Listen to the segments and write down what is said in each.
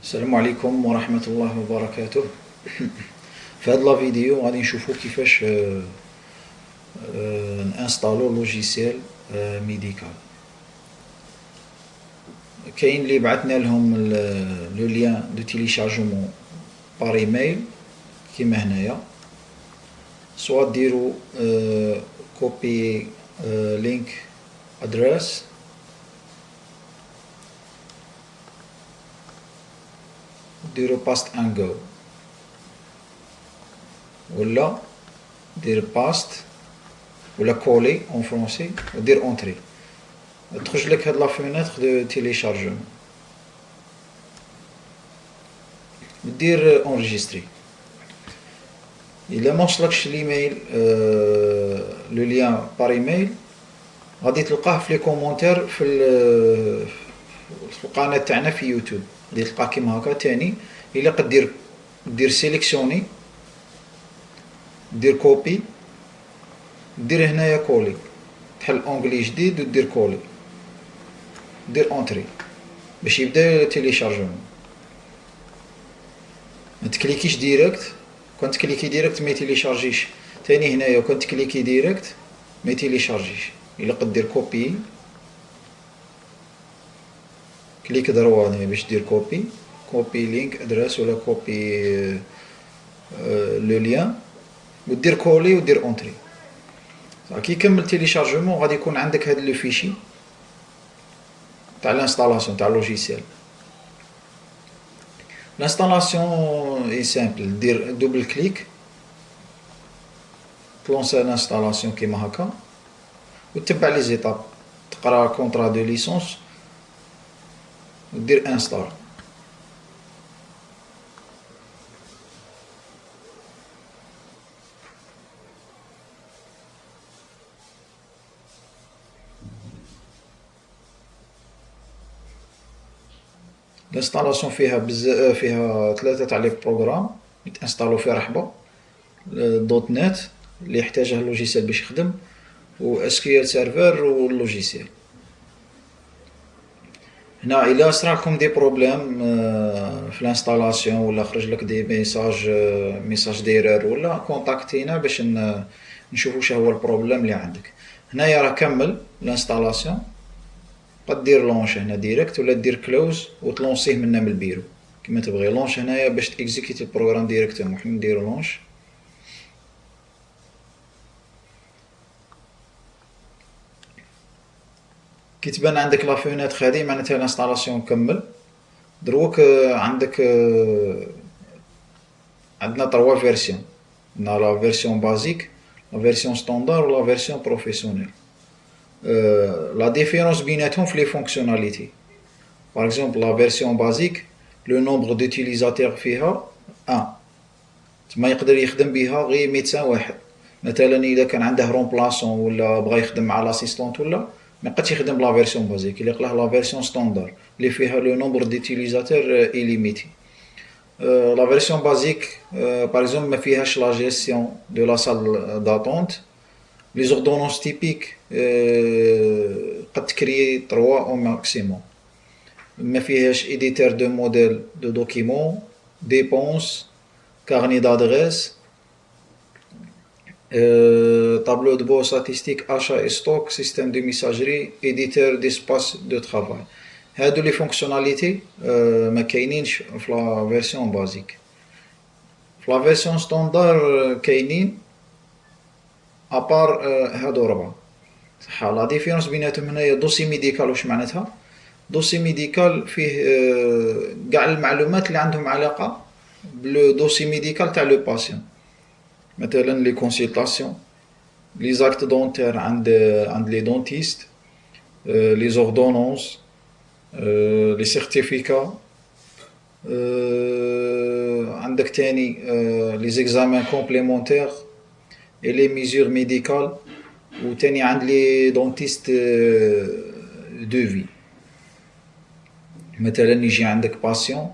السلام عليكم ورحمة الله وبركاته. في هاد لا فيديو غادي نشوفو كيفاش نانستالو لوجيسيال ميديكال. كاين اللي بعثنا لهم لو ليان دو تيليشارجمون بار ايميل كيما هنايا، سوا ديرو كوبي لينك ادريس ديرو باست ان جو، ولا دير باست ولا كولي اون فرونسي ودير اونتري، تخرج لك هاد لا فينيتر دو تيليشارجمون، دير اونجستري. الا ما وصلكش الايميل لو ليان بار ايميل غادي تلقاه في لي كومونتير في القناه تاعنا في يوتيوب، غادي تلقاه كيما هكا تاني. الا قد دير سيليكسيوني، دير كوبي، دير هنايا كولي، تحل اونجلي جديد ودير كولي، دير اونتري باش يبدا تيليشارجمون. ما تكليكيش ديريكت، كون تكليكي ديريكت ما يتيليشارجيش. تاني هنايا كون تكليكي ديريكت ما يتيليشارجيش. الا قد دير كوبي، كليك دروا هنا باش دير كوبي لينك ادريس ولا كوبي لو ليان، ودير كولي ودير اونتري. كي يكمل تيليشارجمون غادي يكون عندك هاد لو فيشي تاع الانستالاسيون تاع اللوجيسيال. الانستالاسيون اي سامبل، دير دوبل كليك، تلونسي الانستالاسيون كيما هكا وتتبع لي زيتاب، تقرا كونطرا دو ليسونس ودير انستال. الانستالاسيون فيها بزاف، فيها ثلاثة تاع لي بروغرام يتانستالو في رحبة، دوت نت اللي يحتاجه اللوجيسيال باش يخدم، و اس كيو ال سيرفر واللوجيسيال. هنا الا صرالكم دي بروبليم في الانستالاسيون ولا خرج لك دي ميساج ديرور، ولا كونتاكتينا باش نشوفو شنو هو البروبليم اللي عندك. هنايا راه كمل الانستالاسيون، قد دير لونش هنا ديريكت ولا دير كلوز وتلونسيه منا من البيرو كيما تبغي. لونش هنايا باش تيكزيكيتي البروغرام ديريكتومون، حنا نديرو لونش. كي تبان عندك لا فينيتر هادي معناتها الانستالاسيون كمل. دروك عندك عندنا 3 فيرسيون، عندنا لا فيرسيون بازيك، لا فيرسيون ستاندار و لا فيرسيون بروفيسيونيل. لا ديفيرونس بيناتهم في لي فونكسيوناليتي. باغ اكزومبل لا فيرسيون بازيك لو نومبر دوتيليزاتور فيها 1، تما يقدر يخدم بها غير ميدسان واحد. مثلا اذا كان عنده رومبلاسون ولا بغى يخدم مع لاسيستونت ولا ما يقدش يخدم بلا فيرسيون بازيك، يليق له لا فيرسيون ستاندار اللي فيها لو نومبر ديتيليزاتور إليميتي. لا فيرسيون بازيك باغ اكزومبل ما فيهاش لا جيستيون دو لا سال داتونت. لي زوردونونس تيبيك قد تكريي 3 او ماكسيموم. ما فيهاش éditeur de modèle de documents, dépenses, carnet d'adresse, tableau de bord statistique, achat et stock, système de messagerie, éditeur d'espace de travail. هادو لي فونكسيوناليتي ما كاينينش في لا فيرسيون بازيك. في لا فيرسيون ستاندار كاينين ابار هادو 4. صح لا ديفيرونس بيناتهم هنايا دوسي ميديكال. واش معناتها؟ دوسي ميديكال فيه قاع المعلومات اللي عندهم علاقة بلو دوسي ميديكال تاع لو باسيون، مثلا لي كونسلطاسيون، لي زاكت دونتير عند لي دونتيست، لي زوردونونس، لي سيرتيفيكا، عندك تاني لي زيكزامان كومبليمونتير اي لي ميزور ميديكال، وتاني عند لي دونتيست دوفي. مثلا يجي عندك باسيون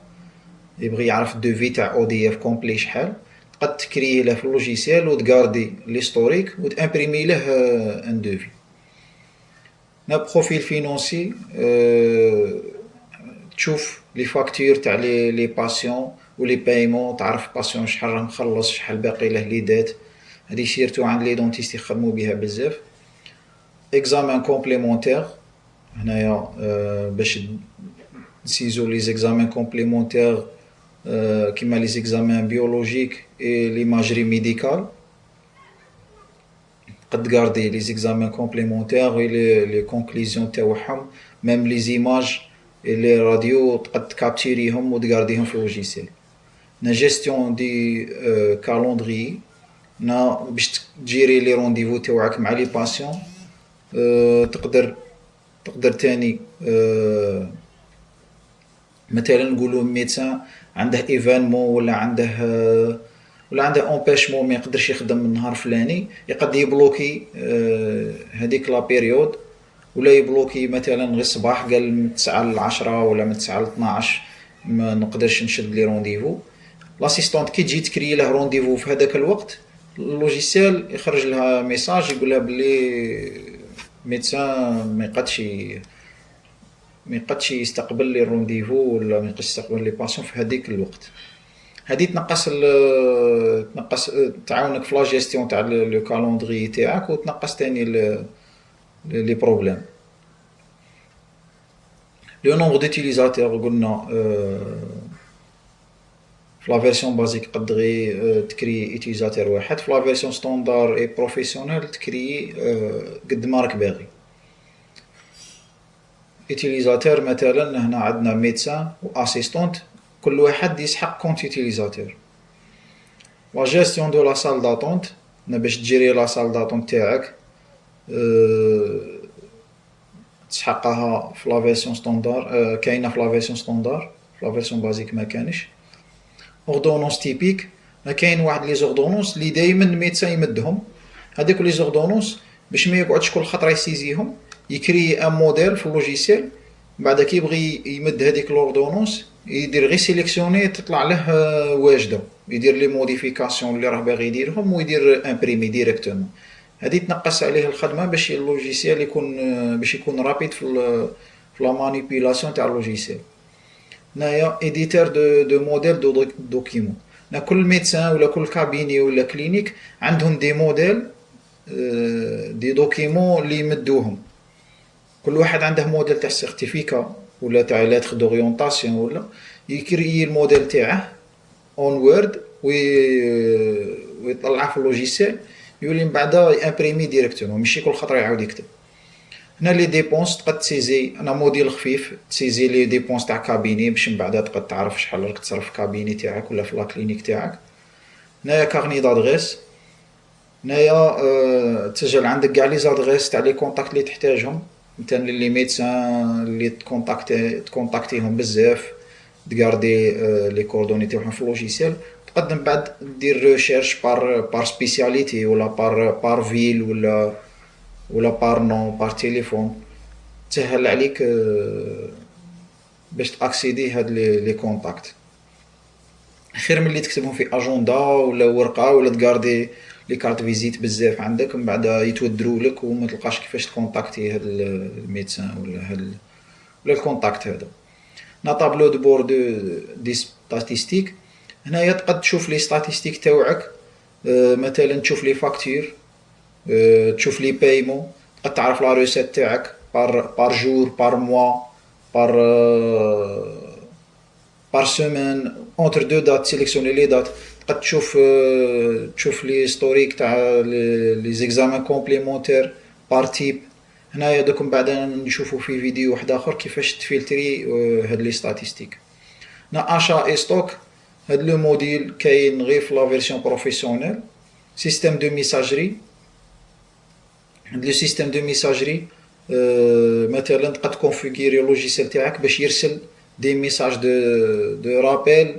يبغي يعرف الدوفي تاع او دي اف كومبلي شحال، تقد تكريه له في اللوجيسيال وتغاردي ليستوريك وتامبريمي له ان دوفي. نا بروفيل فينونسي تشوف لي فاكتور تاع لي باسيون ولي بايمون، تعرف باسيون شحال راه مخلص شحال باقي له لي دات. هادي سيرتو عند لي دونتيست يخدمو بيها بزاف. اكزامان كومبليمونتير، هنايا باش نسيزو لي زيكزامان كومبليمونتير كيما لي زيكزامان بيولوجيك اي ليماجري ميديكال. تقد غاردي لي زيكزامان كومبليمونتير اي لي كونكليزيون تاوعهم، ميم لي زيماج اي لي راديو تقد تكابتيريهم وتغارديهم في اللوجيسيال. نا جيستيون دي كالوندري، نا باش تجيري لي رونديفو تاوعك مع لي باسيون. تقدر تاني مثلا نقولوا ميدسان عنده ايفينمون ولا عنده امبيشمون ما يقدرش يخدم من نهار فلاني، يقد يبلوكي هذيك لا بيريود، ولا يبلوكي مثلا غير الصباح قال من 9 ل 10 ولا من 9 ل 12 ما نقدرش نشد لي رونديفو. لاسيستونت كي تجي تكري له رونديفو في هذاك الوقت، اللوجيسيال يخرج لها ميساج يقول لها بلي ميدسان ما يقدش يستقبل لي الرونديفو ولا ما يقدش يستقبل لي باسيون في هذيك الوقت. هذه تنقص تعاونك في لا جيستيون تاع لو كالوندري تاعك، وتنقص تاني لي بروبليم. لو نومبر دوتيليزاتور قلنا في لا فيرسيون بازيك قد غي تكري يوتيليزاتور واحد، في لا فيرسيون ستوندار اي بروفيسيونيل تكري قد ما راك باغي. يوتيليزاتور مثلا هنا عندنا ميدسان واسيستونت، كل واحد يسحق كونت يوتيليزاتور. لا جيستيون دو لا سال داتونت، باش تجيري لا سال داتونت تاعك تسحقها في لا فيرسيون ستوندار، كاينه في لا فيرسيون ستوندار، في لا فيرسيون بازيك ما كانش. اوردونونس تيبيك، ما كاين واحد لي زوردونونس اللي دايما الميدسان يمدهم، هذيك لي زوردونونس باش ما يقعدش كل خطره يسيزيهم، يكري ان موديل في اللوجيسيال، بعد كي يبغي يمد هذيك لوردونونس يدير غير سيليكسيوني تطلع له واجده، يدير لي موديفيكاسيون اللي راه باغي يديرهم ويدير امبريمي ديريكتومون. هذه تنقص عليه الخدمه باش اللوجيسيال يكون رابيد في لا مانيبيلاسيون تاع اللوجيسيال. هنايا ايديتور دو موديل دو دوكيمون، كل ميدسان ولا كل كابيني ولا كلينيك عندهم دي موديل دي دوكيمون اللي يمدوهم. كل واحد عنده موديل تاع سيرتيفيكا ولا تاع لاتر دوريونطاسيون، ولا يكري الموديل تاعه اون وورد ويطلعه في اللوجيسيال، يولي من بعد امبريمي ديريكتومون، ماشي كل خطره يعاود يكتب. هنا لي ديبونس تقد تسيزي، انا موديل خفيف تسيزي لي ديبونس تاع كابيني باش من بعد تقد تعرف شحال راك تصرف في كابيني تاعك ولا في لا كلينيك تاعك. هنايا كارني دادغيس، هنايا تسجل عندك كاع لي زادغيس تاع لي كونتاكت اللي تحتاجهم، مثلا لي ميدسان اللي تكونتاكتيهم بزاف، تغاردي لي كوردوني تاعهم في اللوجيسيال. تقدم بعد دير ريشيرش بار سبيسياليتي ولا بار فيل ولا بار نون بار تليفون، تسهل عليك باش تاكسيدي هاد لي كونتاكت. خير من اللي تكتبهم في اجندا ولا ورقه ولا تغاردي لي كارت فيزيت بزاف عندك، من بعد يتودروا لك وما تلقاش كيفاش تكونتاكتي هاد الميدسان ولا الكونتاكت هذا. نا طابلو دو بور دي ستاتيستيك، هنايا تقد تشوف لي ستاتيستيك تاوعك، مثلا تشوف لي فاكتور، تشوف لي بايمون، تقد تعرف لا ريسيت تاعك بار جور بار موا بار سيمين اونتر دو دات، سيليكسيوني لي دات. تقد تشوف لي ستوريك تاع لي زيكزامان كومبليمونتير بار تيب. هنايا دوك من بعد نشوفوا في فيديو واحد اخر كيفاش تفلتري هاد لي ستاتيستيك. نا اشا اي ستوك، هاد لو موديل كاين غير في لا فيرسيون بروفيسيونيل. سيستيم دو ميساجري، هاد لو سيستيم دو ميساجري مثلا تقد كونفيغيري اللوجيسيال تاعك باش يرسل دي ميساج دو رابيل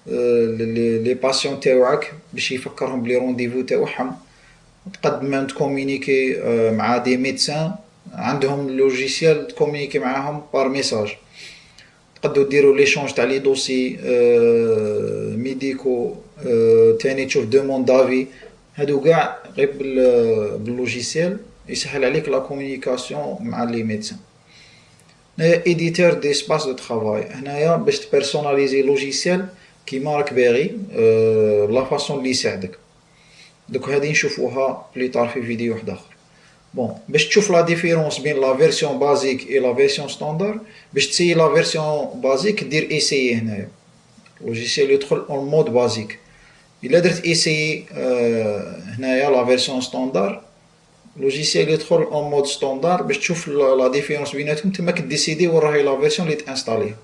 لي باسيون تاوعك باش يفكرهم بلي رونديفو تاعهم. تقد ميم تكومونيكي مع دي ميدسان عندهم لوجيسيال تكومونيكي معاهم بار ميساج. تقدروا ديروا ليشونج تاع لي دوسي ميديكو، تاني تشوف دوموند دافي، هادو كاع غير باللوجيسيال يسهل عليك لا كومونيكاسيون مع لي ميدسان. هنايا ايديتور دي سباس دو ترافاي، هنايا باش تبيرسوناليزي لوجيسيال كيما راك باغي بلا فاصون اللي يساعدك. دوك هادي نشوفوها بليطار في فيديو واحد اخر. بون باش تشوف لا ديفيرونس بين لا فيرسيون بازيك اي لا فيرسيون ستاندار، باش تسيي لا فيرسيون بازيك دير ايسيي هنايا، لوجيسيال يدخل اون مود بازيك. الا درت ايسيي هنايا لا فيرسيون ستاندار، لوجيسيال يدخل اون مود ستاندار باش تشوف لا ديفيرونس بيناتهم، تما كديسيدي وين راهي لا فيرسيون اللي تانستاليها.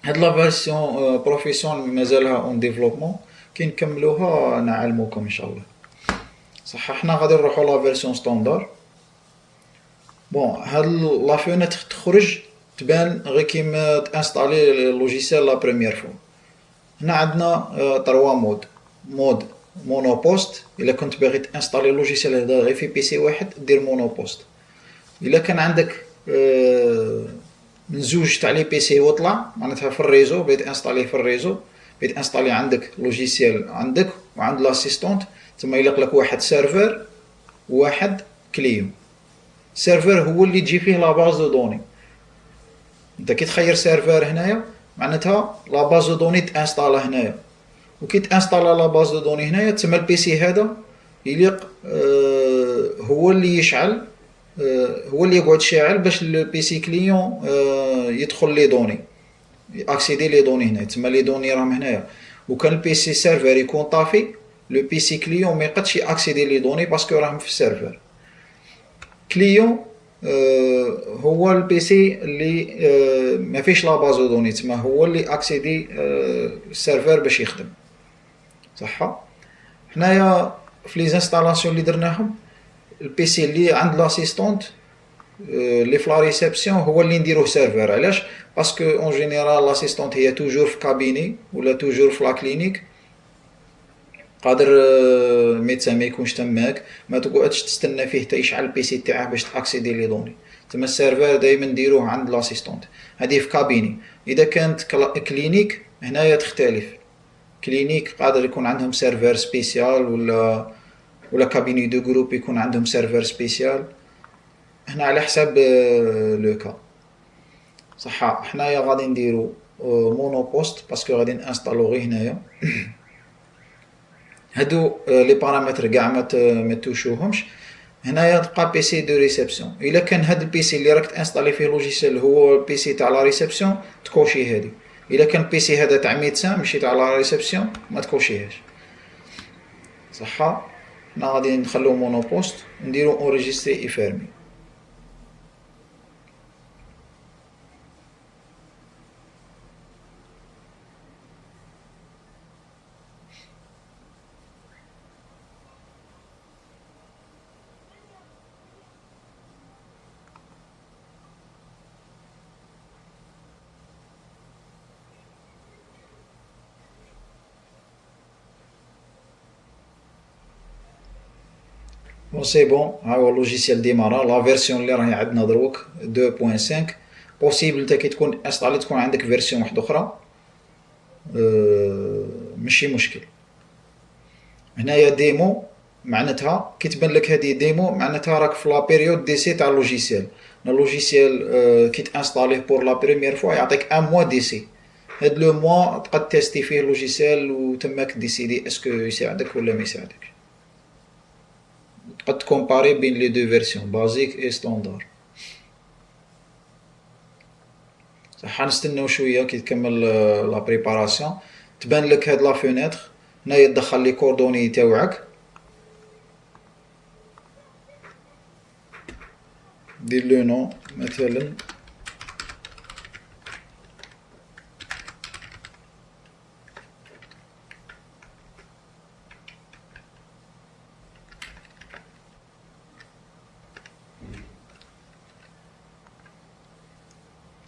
هاد لا فيرسيون بروفيسيونال مازالها اون ديفلوبمون، كي نكملوها نعلموكم ان شاء الله. صح حنا غادي نروحو لا فيرسيون ستاندار. بون هاد لا فونيتر تخرج تبان غير كيما تانستالي لوجيسيال لا بروميير فوا. هنا عندنا تروا مود مونو بوست، الا كنت باغي تانستالي لوجيسيال هذا غير في بيسي واحد دير مونو بوست. الا كان عندك من زوج تاع لي بيسي وطلع معناتها في الريزو بغيت انستاليه في الريزو، بغيت انستالي عندك لوجيسيال عندك وعند لاسيستونت، تما يلق لك واحد سيرفر وواحد كليون. سيرفر هو اللي تجي فيه لا باز دو دوني، انت كي تخير سيرفر هنايا معناتها لا باز دو دوني تانستالا هنايا، وكي تانستالا لا باز دو دوني هنايا تسمى البيسي هذا يليق هو اللي يشعل، هو اللي يقعد شاعل باش البيسي كليون يدخل لي دوني، اكسيدي لي دوني هنا، تسمى لي دوني راهم هنايا. وكان البيسي سيرفر يكون طافي، لو بيسي كليون ما يقدش اكسيدي لي دوني باسكو راهم في السيرفر. كليون هو البيسي اللي ما فيش لا باز دوني، تسمى هو اللي اكسيدي السيرفر باش يخدم. صح حنايا في لي انستالاسيون اللي درناهم، البيسي اللي عند لاسيستونت اللي في لا ريسبسيون هو اللي نديروه سيرفر. علاش؟ باسكو اون جينيرال لاسيستونت هي توجور في كابيني ولا توجور في لا كلينيك، قادر ميدسان ما يكونش تماك، ما تقعدش تستنى فيه حتى يشعل البيسي تاعه باش تاكسيدي لي دوني، تما السيرفر دائما نديروه عند لاسيستونت. هذه في كابيني. اذا كانت كلينيك هنايا تختلف، كلينيك قادر يكون عندهم سيرفر سبيسيال ولا كابيني دو جروب يكون عندهم سيرفر سبيسيال، هنا على حساب لو كا. صح حنايا غادي نديرو مونو بوست باسكو غادي نانستالو غي هنايا. هادو لي بارامتر كاع ما توشوهمش. هنايا تلقى بيسي دو ريسبسيون، الا كان هاد البيسي اللي راك تانستالي فيه لوجيسيال هو البيسي تاع لا ريسبسيون تكوشي هادي، الا كان البيسي هذا تاع ميدسان ماشي تاع لا ريسبسيون ما تكوشيهاش. صح حنا غادي نخلو مونو بوست نديرو اونريجيستري اي فيرمي. بون سي بون، ها هو اللوجيسيال ديمارا. لا فيرسيون اللي راهي عندنا دروك 2.5. بوسيبل انت كي تكون انستالي تكون عندك فيرسيون واحده اخرى، ماشي مشكل. هنايا ديمو معناتها كي تبان لك هذه ديمو معناتها راك في لا بيريود ديسي تاع اللوجيسيال. اللوجيسيال كي تانستاليه بور لا بريمير فوا يعطيك ان موا ديسي، هاد لو موا تقد تيستي فيه اللوجيسيال وتماك ديسيدي اسكو يساعدك ولا ما يساعدكش. تقد تكومباري بين لي دو فيرسيون بازيك اي ستاندار. صح نستناو شويه كي تكمل لا بريباراسيون تبان لك هاد لا فونيتر. هنايا تدخل لي كوردوني تاوعك، دير لو نو مثلا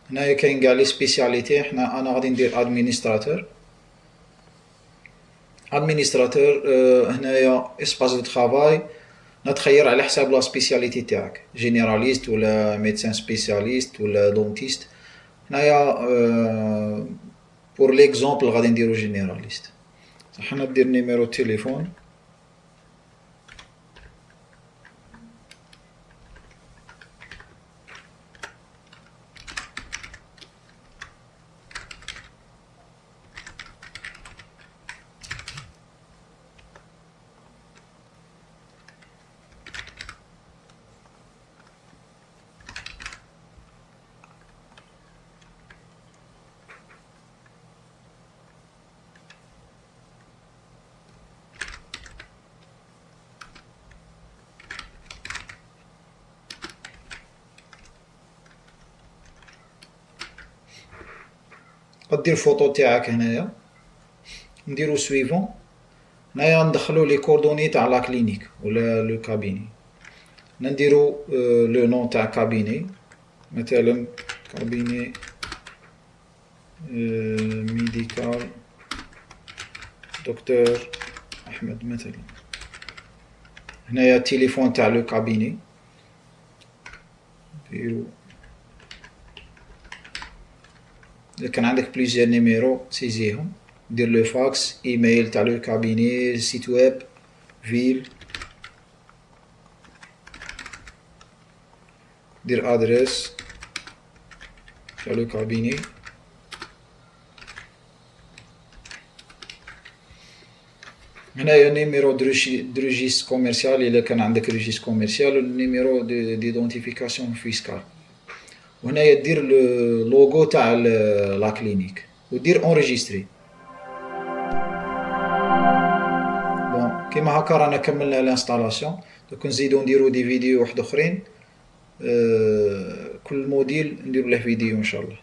هنايا كاين قاع لي سبيسياليتي. انا غادي ندير ادمينستراتور. ادمينستراتور هنايا اسباس دو ترافاي نتخير على حساب لا سبيسياليتي تاعك، جينيراليست ولا ميدسان سبيسياليست ولا دونتيست. هنايا بور ليكزومبل غادي نديرو جينيراليست. صح انا دير نيميرو تليفون غدير الفوطو تاعك هنايا، نديرو سويفون. هنايا ندخلو لي كوردوني تاع لا كلينيك ولا لو كابيني. نديرو لو نون تاع كابيني، مثلا كابيني ميديكال دكتور أحمد مثلا. هنايا التليفون تاع لو كابيني، نديرو إذا كان عندك بليزيور نيميرو تسيزيهم، دير لو فاكس، ايميل تاع لو كابيني، سيت ويب، فيل، دير ادريس تاع لو كابيني. هنايا نيميرو دو ريجيستر كوميرسيال إلا كان عندك ريجيستر كوميرسيال، والنيميرو ديدونتيفيكاسيون فيسكال. وهنايا دير لوغو تاع لا كلينيك ودير اونريجيستري. بون كيما هكا رانا كملنا الانستالاسيون. دوك نزيدو نديرو دي فيديو واحد اخرين، كل موديل نديرو له فيديو ان شاء الله.